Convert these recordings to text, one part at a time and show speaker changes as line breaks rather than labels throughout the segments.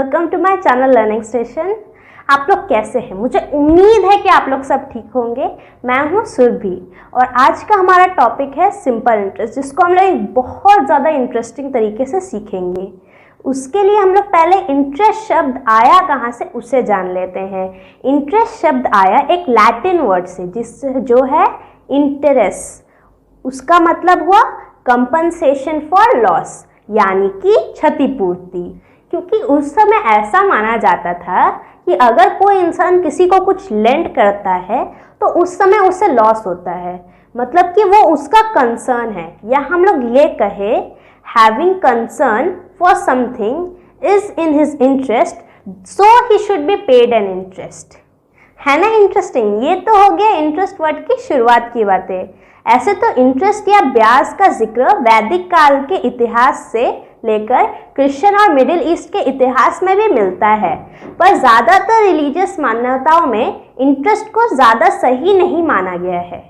Welcome to my channel learning station. आप लोग कैसे हैं? मुझे उम्मीद है कि आप लोग सब ठीक होंगे। मैं हूं सुरभि और आज का हमारा टॉपिक है सिंपल इंटरेस्ट, जिसको हम लोग एक बहुत ज़्यादा इंटरेस्टिंग तरीके से सीखेंगे। उसके लिए हम लोग पहले इंटरेस्ट शब्द आया कहाँ से उसे जान लेते हैं। इंटरेस्ट शब्द आया एक लैटिन वर्ड से, जो है इंटरेस। उसका मतलब हुआ कंपनसेशन फॉर लॉस, यानी कि क्षतिपूर्ति। क्योंकि उस समय ऐसा माना जाता था कि अगर कोई इंसान किसी को कुछ लेंड करता है तो उस समय उसे लॉस होता है, मतलब कि वो उसका कंसर्न है, या हम लोग ये कहे having concern for something is in his interest, so he should be paid an interest. है ना इंटरेस्टिंग? ये तो हो गया इंटरेस्ट वर्ड की शुरुआत की बातें। ऐसे तो इंटरेस्ट या ब्याज का जिक्र वैदिक काल के इतिहास से लेकर क्रिश्चियन और मिडिल ईस्ट के इतिहास में भी मिलता है, पर ज़्यादातर रिलीजियस मान्यताओं में इंटरेस्ट को ज़्यादा सही नहीं माना गया है।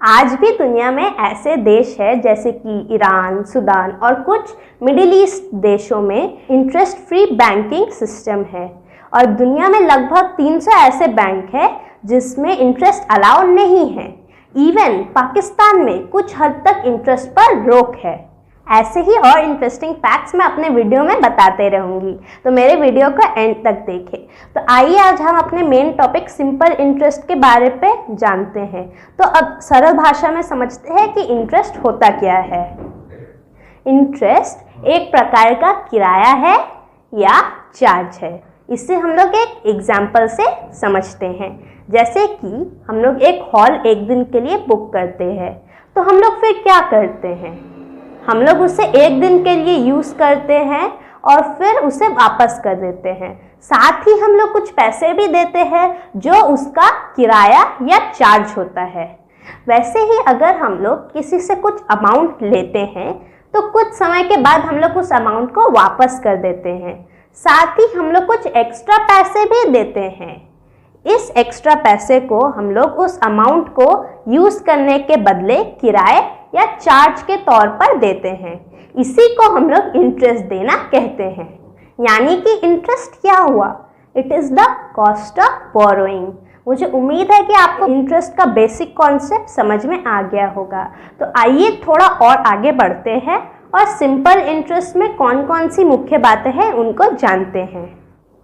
आज भी दुनिया में ऐसे देश हैं जैसे कि ईरान, सूडान और कुछ मिडिल ईस्ट देशों में इंटरेस्ट फ्री बैंकिंग सिस्टम है, और दुनिया में लगभग 300 ऐसे बैंक हैं जिसमें इंटरेस्ट अलाउ नहीं है। इवन पाकिस्तान में कुछ हद तक इंटरेस्ट पर रोक है। ऐसे ही और इंटरेस्टिंग फैक्ट्स मैं अपने वीडियो में बताते रहूँगी, तो मेरे वीडियो को एंड तक देखें। तो आइए आज हम अपने मेन टॉपिक सिंपल इंटरेस्ट के बारे पे जानते हैं। तो अब सरल भाषा में समझते हैं कि इंटरेस्ट होता क्या है। इंटरेस्ट एक प्रकार का किराया है या चार्ज है। इसे हम लोग एक एग्जाम्पल से समझते हैं। जैसे कि हम लोग एक हॉल एक दिन के लिए बुक करते हैं, तो हम लोग फिर क्या करते हैं? हम लोग उसे एक दिन के लिए यूज़ करते हैं और फिर उसे वापस कर देते हैं। साथ ही हम लोग कुछ पैसे भी देते हैं जो उसका किराया या चार्ज होता है। वैसे ही अगर हम लोग किसी से कुछ अमाउंट लेते हैं तो कुछ समय के बाद हम लोग उस अमाउंट को वापस कर देते हैं। साथ ही हम लोग कुछ एक्स्ट्रा पैसे भी देते हैं। इस एक्स्ट्रा पैसे को हम लोग उस अमाउंट को यूज़ करने के बदले किराए या चार्ज के तौर पर देते हैं। इसी को हम लोग इंटरेस्ट देना कहते हैं। यानी कि इंटरेस्ट क्या हुआ? It is the cost of borrowing. मुझे उम्मीद है कि आपको इंटरेस्ट का बेसिक कॉन्सेप्ट समझ में आ गया होगा। तो आइए थोड़ा और आगे बढ़ते हैं और सिंपल इंटरेस्ट में कौन कौन सी मुख्य बातें हैं उनको जानते हैं।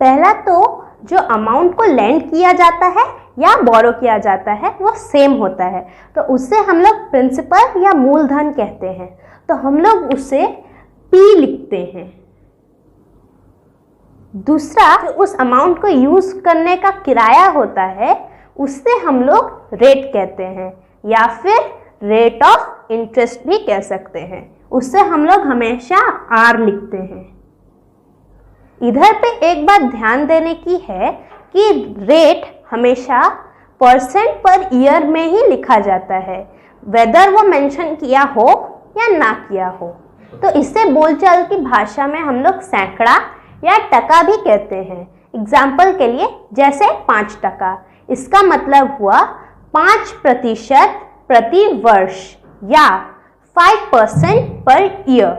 पहला तो जो अमाउंट को लेंड किया जाता है या बोरो किया जाता है वो सेम होता है, तो उससे हम लोग प्रिंसिपल या मूलधन कहते हैं। तो हम लोग उसे P लिखते हैं। दूसरा, जो उस अमाउंट को यूज़ करने का किराया होता है उससे हम लोग रेट कहते हैं, या फिर रेट ऑफ इंटरेस्ट भी कह सकते हैं। उससे हम लोग हमेशा R लिखते हैं। इधर पे एक बात ध्यान देने की है कि रेट हमेशा परसेंट पर ईयर में ही लिखा जाता है, वेदर वो मेंशन किया हो या ना किया हो। तो इसे बोलचाल की भाषा में हम लोग सैकड़ा या टका भी कहते हैं। एग्जाम्पल के लिए जैसे 5 टका, इसका मतलब हुआ 5% प्रति वर्ष या 5% पर ईयर।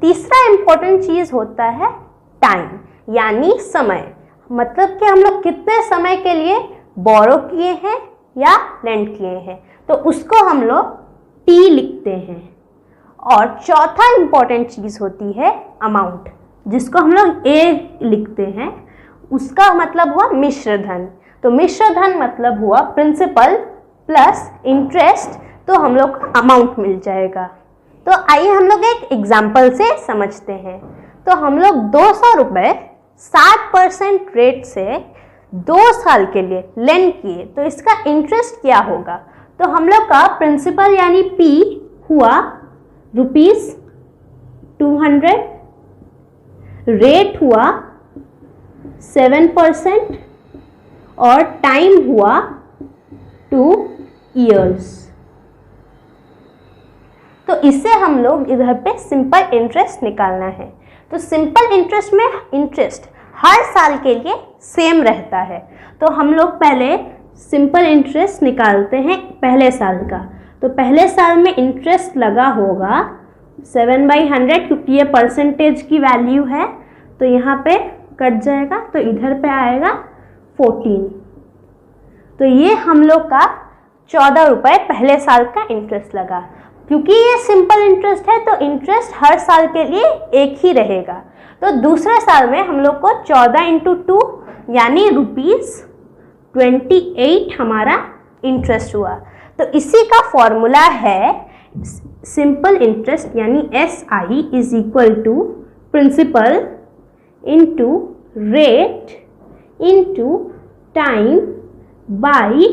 तीसरा इम्पोर्टेंट चीज़ होता है टाइम, यानी समय। मतलब कि हम लोग कितने समय के लिए बोरो किए हैं या लेंड किए हैं, तो उसको हम लोग T लिखते हैं। और चौथा इम्पोर्टेंट चीज़ होती है अमाउंट, जिसको हम लोग A लिखते हैं। उसका मतलब हुआ मिश्र धन। तो मिश्र धन मतलब हुआ प्रिंसिपल प्लस इंटरेस्ट, तो हम लोग को अमाउंट मिल जाएगा। तो आइए हम लोग एक एग्जाम्पल से समझते हैं। तो हम लोग 200 रुपये 60% रेट से 2 साल के लिए लेंड किए, तो इसका इंटरेस्ट क्या होगा? तो हम लोग का प्रिंसिपल यानी P हुआ ₹200, रेट हुआ 7% और टाइम हुआ 2 years। तो इसे हम लोग इधर पे सिंपल इंटरेस्ट निकालना है। तो सिंपल इंटरेस्ट में इंटरेस्ट हर साल के लिए सेम रहता है। तो हम लोग पहले सिंपल इंटरेस्ट निकालते हैं पहले साल का। तो पहले साल में इंटरेस्ट लगा होगा 7/100, क्योंकि ये परसेंटेज की वैल्यू है, तो यहाँ पे कट जाएगा तो इधर पे आएगा 14। तो ये हम लोग का 14 रुपये पहले साल का इंटरेस्ट लगा। क्योंकि ये सिंपल इंटरेस्ट है तो इंटरेस्ट हर साल के लिए एक ही रहेगा। तो दूसरे साल में हम लोग को 14 × 2 यानी ₹28 हमारा इंटरेस्ट हुआ। तो इसी का फॉर्मूला है सिंपल इंटरेस्ट यानी SI is equal to principal into rate into time by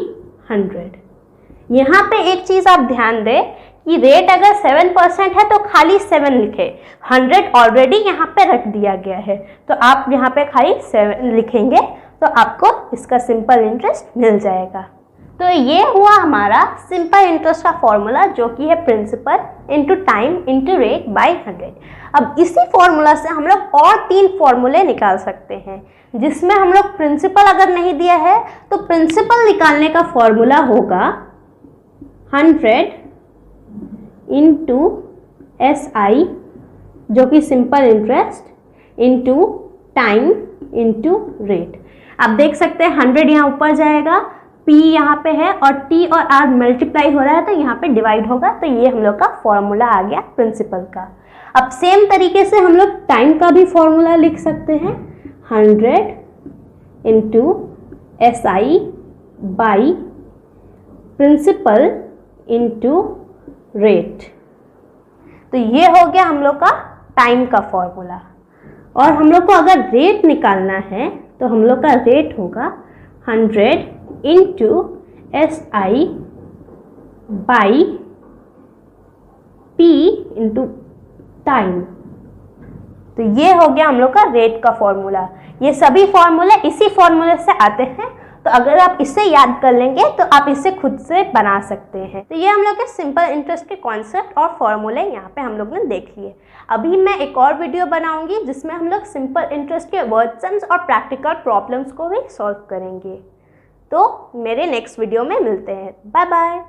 100। यहाँ पे एक चीज़ आप ध्यान दें कि रेट अगर 7% है तो खाली 7 लिखे, 100 ऑलरेडी यहाँ पे रख दिया गया है तो आप यहाँ पे खाली 7 लिखेंगे तो आपको इसका सिंपल इंटरेस्ट मिल जाएगा। तो ये हुआ हमारा सिंपल इंटरेस्ट का फॉर्मूला जो कि है principal into time into rate by 100। अब इसी फॉर्मूला से हम लोग और 3 फॉर्मूले निकाल सकते हैं जिसमें हम लोग प्रिंसिपल अगर नहीं दिया है तो प्रिंसिपल निकालने का फॉर्मूला होगा 100 इंटू SI जो कि simple interest into time into rate. आप देख सकते हैं 100 यहाँ ऊपर जाएगा, P यहाँ पे है और T और R मल्टीप्लाई हो रहा है तो यहाँ पे डिवाइड होगा। तो ये हम लोग का फॉर्मूला आ गया प्रिंसिपल का। अब सेम तरीके से हम लोग टाइम का भी फॉर्मूला लिख सकते हैं 100 into SI by principal into rate. तो ये हो गया हम लोग का टाइम का फॉर्मूला। और हम लोग को अगर रेट निकालना है तो हम लोग का रेट होगा 100 into SI by P into time. तो ये हो गया हम लोग का रेट का फॉर्मूला। ये सभी फॉर्मूले इसी फॉर्मूले से आते हैं तो अगर आप इसे याद कर लेंगे तो आप इसे खुद से बना सकते हैं। तो ये हम लोग के सिंपल इंटरेस्ट के कॉन्सेप्ट और फॉर्मूले यहाँ पे हम लोग ने देख लिए। अभी मैं एक और वीडियो बनाऊंगी जिसमें हम लोग सिंपल इंटरेस्ट के वर्जन्स और प्रैक्टिकल प्रॉब्लम्स को भी सॉल्व करेंगे। तो मेरे नेक्स्ट वीडियो में मिलते हैं। Bye bye.